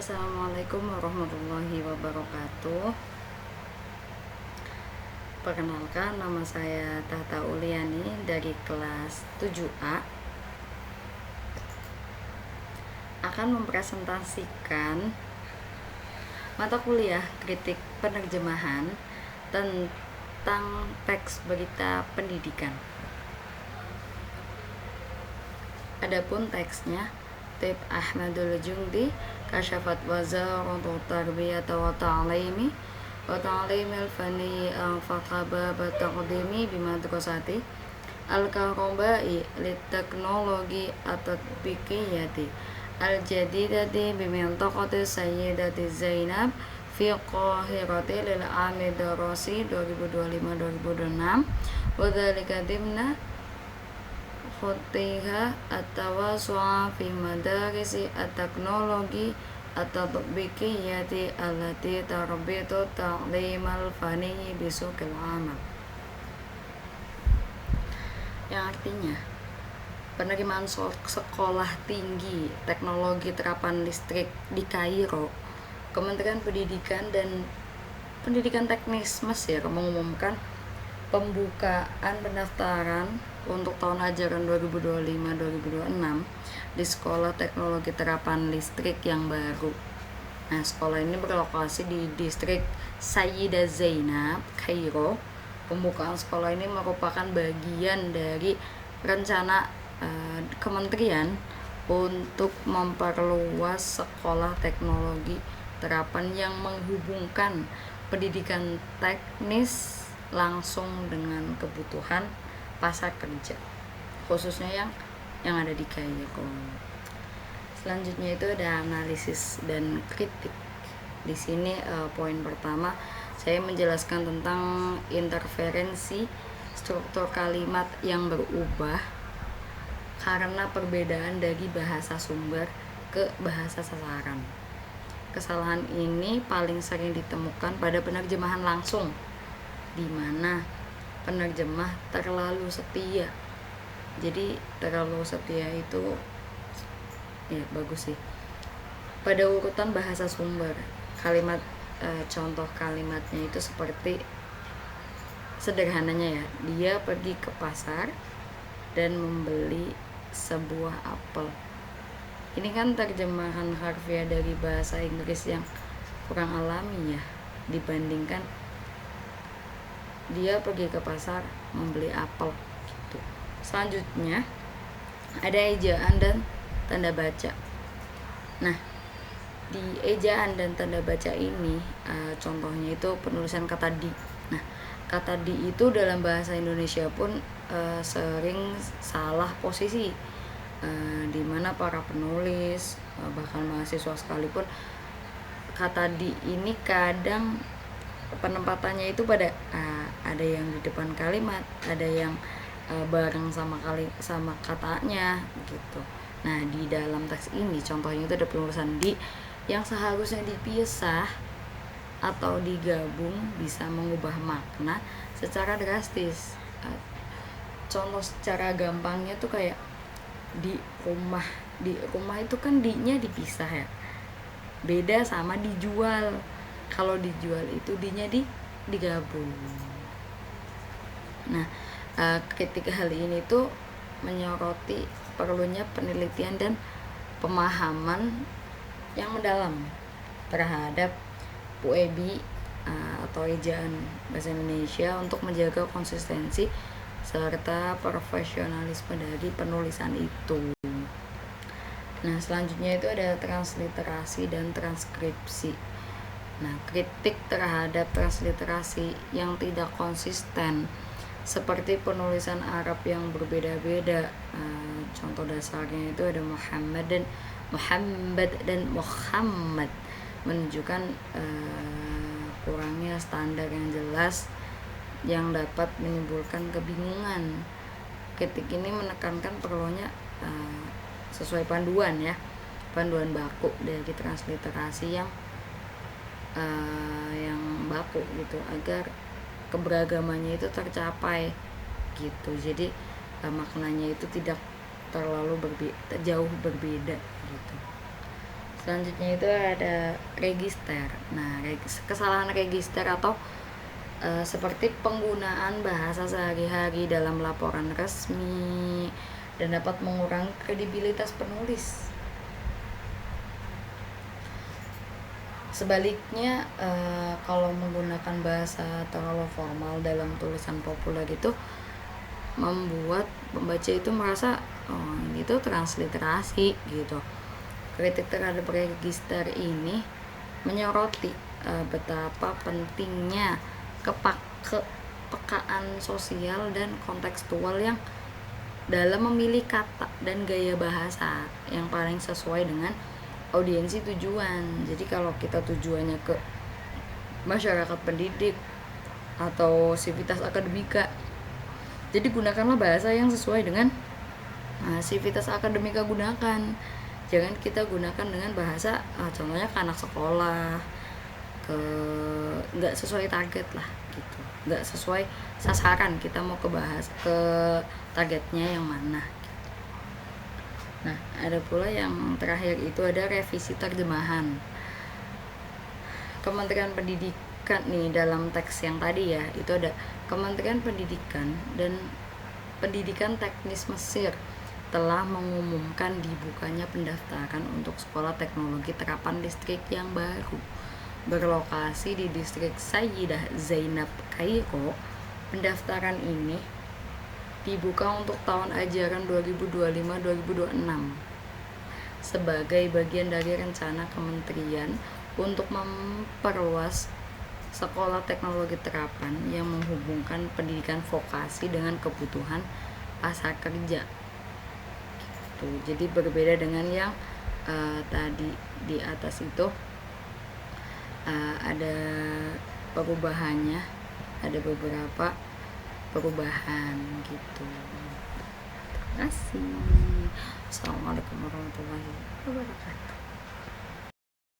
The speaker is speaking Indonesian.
Assalamualaikum warahmatullahi wabarakatuh. Perkenalkan, nama saya Tata Uliani dari kelas 7A. Akan mempresentasikan mata kuliah kritik penerjemahan tentang teks berita pendidikan. Adapun teksnya, Taib Ahmadul Jundi, Kasyafat Wazaratul Tarbiyah wa Ta'limi wa Ta'limil Fani Fathaba Taqdimi Bimadrasati Al-Karobai Liteknologi At-Tatbiqiyati Al-Jadidati Bimintaqati Sayyidati Zainab Fi Qahirati Lil Amid Darasi 2025-2026 Wadhalika dimna khutiha at-tawasu'a fi madarisi at-teknologi at-tatbiqiyati allati tarbitu ta'limal fani bisuqil amal, yang artinya penerimaan sekolah tinggi teknologi terapan listrik di Kairo. Kementerian Pendidikan dan Pendidikan Teknis Mesir mengumumkan pembukaan pendaftaran untuk tahun ajaran 2025-2026 di Sekolah Teknologi Terapan Listrik yang baru. Nah, sekolah ini berlokasi di distrik Sayyidah Zainab, Kairo. Pembukaan sekolah ini merupakan bagian dari rencana kementerian untuk memperluas sekolah teknologi terapan yang menghubungkan pendidikan teknis langsung dengan kebutuhan pasar kerja, khususnya yang ada di Kairo. Selanjutnya itu ada analisis dan kritik. Di sini poin pertama saya menjelaskan tentang interferensi struktur kalimat yang berubah karena perbedaan dari bahasa sumber ke bahasa sasaran. Kesalahan ini paling sering ditemukan pada penerjemahan langsung, di mana penerjemah terlalu setia. Jadi terlalu setia itu ya bagus sih. Pada urutan bahasa sumber, kalimat contoh kalimatnya itu seperti sederhananya ya, dia pergi ke pasar dan membeli sebuah apel. Ini kan terjemahan harfiah dari bahasa Inggris yang kurang alami ya, dibandingkan dia pergi ke pasar membeli apel gitu. Selanjutnya ada ejaan dan tanda baca. Nah, di ejaan dan tanda baca ini contohnya itu penulisan kata di. Nah, kata di itu dalam bahasa Indonesia pun sering salah posisi, di mana para penulis bahkan mahasiswa sekalipun kata di ini kadang penempatannya itu pada ada yang di depan kalimat, ada yang bareng sama katanya gitu. Nah, di dalam teks ini contohnya itu ada penulisan di yang seharusnya dipisah atau digabung bisa mengubah makna secara drastis. Contoh secara gampangnya tuh kayak di rumah. Di rumah itu kan di-nya dipisah ya. Beda sama dijual. Kalau dijual itu di-nya digabung. Nah, ketika hal ini tuh menyoroti perlunya penelitian dan pemahaman yang mendalam terhadap PUEBI atau ejaan bahasa Indonesia untuk menjaga konsistensi serta profesionalisme dari penulisan itu. Nah, selanjutnya itu ada transliterasi dan transkripsi. Nah, kritik terhadap transliterasi yang tidak konsisten seperti penulisan Arab yang berbeda-beda. Contoh dasarnya itu ada Muhammad dan Muhammad, menunjukkan kurangnya standar yang jelas yang dapat menimbulkan kebingungan. Kritik ini menekankan perlunya sesuai panduan baku dari transliterasi yang baku gitu, agar keberagamannya itu tercapai gitu. Jadi maknanya itu tidak terlalu jauh berbeda gitu. Selanjutnya itu ada register. Nah, kesalahan register atau seperti penggunaan bahasa sehari-hari dalam laporan resmi dan dapat mengurangi kredibilitas penulis. Sebaliknya, kalau menggunakan bahasa terlalu formal dalam tulisan populer itu membuat pembaca itu merasa ini tuh transliterasi gitu. Kritik terhadap register ini menyoroti betapa pentingnya kepekaan sosial dan kontekstual yang dalam memilih kata dan gaya bahasa yang paling sesuai dengan audiensi tujuan. Jadi kalau kita tujuannya ke masyarakat pendidik atau sivitas akademika, jadi gunakanlah bahasa yang sesuai dengan sivitas akademika gunakan. Jangan kita gunakan dengan bahasa contohnya ke anak sekolah, nggak sesuai target lah gitu, nggak sesuai sasaran, kita mau ke targetnya yang mana. Nah, ada pula yang terakhir itu ada revisi terjemahan. Kementerian Pendidikan nih dalam teks yang tadi ya, itu ada Kementerian Pendidikan dan Pendidikan Teknis Mesir telah mengumumkan dibukanya pendaftaran untuk sekolah teknologi terapan listrik yang baru berlokasi di distrik Sayyidah Zainab, Kairo. Pendaftaran ini dibuka untuk tahun ajaran 2025-2026 sebagai bagian dari rencana kementerian untuk memperluas sekolah teknologi terapan yang menghubungkan pendidikan vokasi dengan kebutuhan pasar kerja gitu. Jadi berbeda dengan yang tadi di atas itu, ada perubahannya, ada beberapa perubahan gitu. Terima kasih. Assalamualaikum warahmatullahi wabarakatuh.